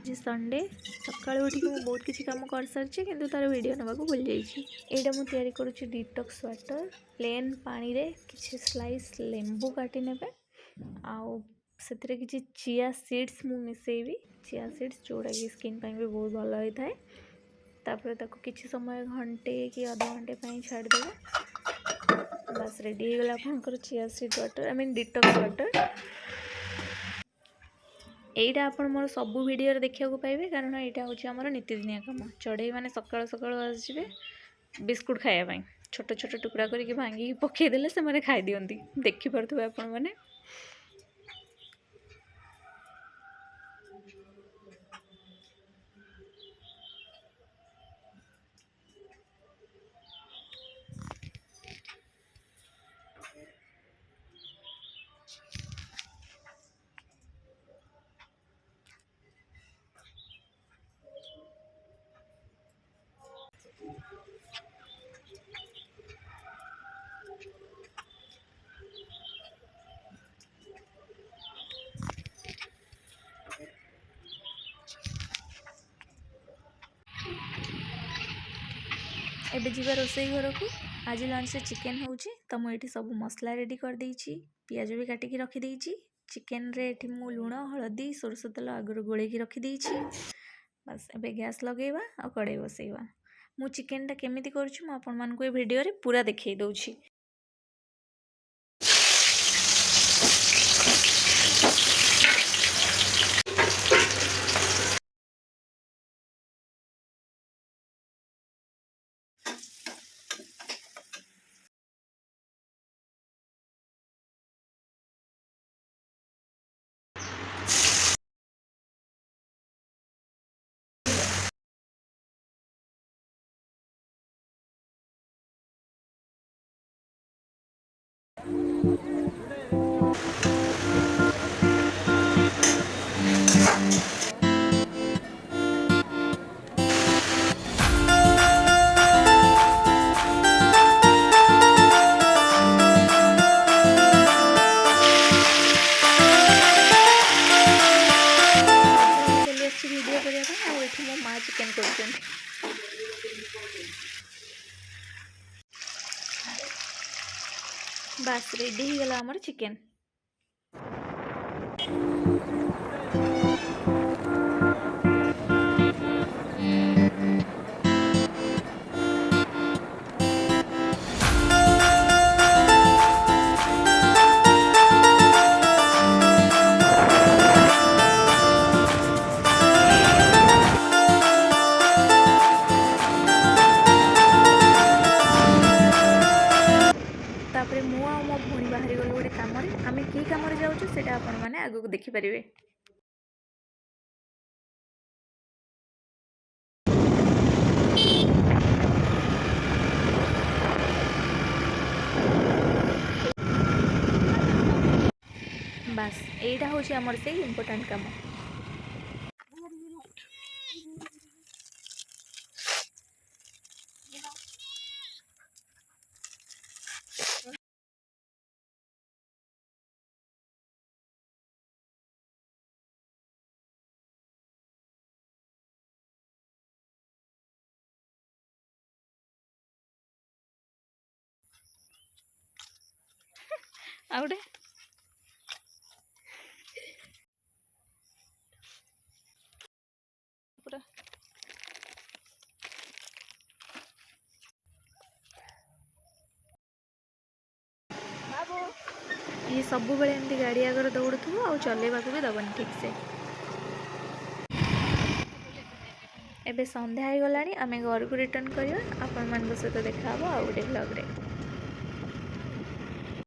आज संडे सकाळू उठिक मु बहुत किसी काम कर सारी कि तार वीडियो नवा भूल जाइए। यहाँ मुझे तैयारी करुच्ची डिटॉक्स वाटर प्लेन पानी रे किसी स्लाइस लेंबू काटी ने आउ किसी चिया सीड्स मु मिसेबी चिया सीड्स जोड़ा कि स्किन भी बहुत भल होता है। तापर ताको किसी समय घंटे कि अधा घंटे छाड़देव बस रेडी हो गला आपंकर chia seed water I mean detox water. यहीटा आप मोर सबू वीडियो देखा पाइबे कारण यहाँ हूँ आम नीतिदिनिया कम। चढ़ई मैंने सकाल सकाल आसवे बिस्कुट खायापाई छोट छोट टुकड़ा करके भांगी पकईदेले से खाई दिखती देखिपे आपण मैंने। एबे जीवा रोसई घर को आज लंच रे चिकेन होउची तो मुझे सब मसला रेडी कर देइची पियाज भी काटिकी रखी देइची। चिकेन रे एठी मु लुण हलदी सोरष तेल आगुरी गोलेकी रखी देइची। बस एबे गैस लगेवा आ कड़ाई बसैवा। मु चिकेन टा केमिति करूची मु आपन मानकु ए वीडियो रे पूरा देखै दउची। वीडियो करने मो माँ चिकेन कर बस रेडी हो गला हमर चिकेन। तापरे मु आ मो भौणी बाहरी गलु गोटे कम आम कि कम जाऊँ से आपण मैंने आगू देखिपारे। बस यहीटा हूँ आमर से इम्पोर्टाट कम। आउटे पूरा ये सब बेले एमती गाड़ी आगर दौड़ थो आ चलेबा भी दबनी ठीक से। एबे संध्या हो गलानी आमे घर को रिटर्न करवा आपण मान सहित देखा आ गोटे व्लॉग रे।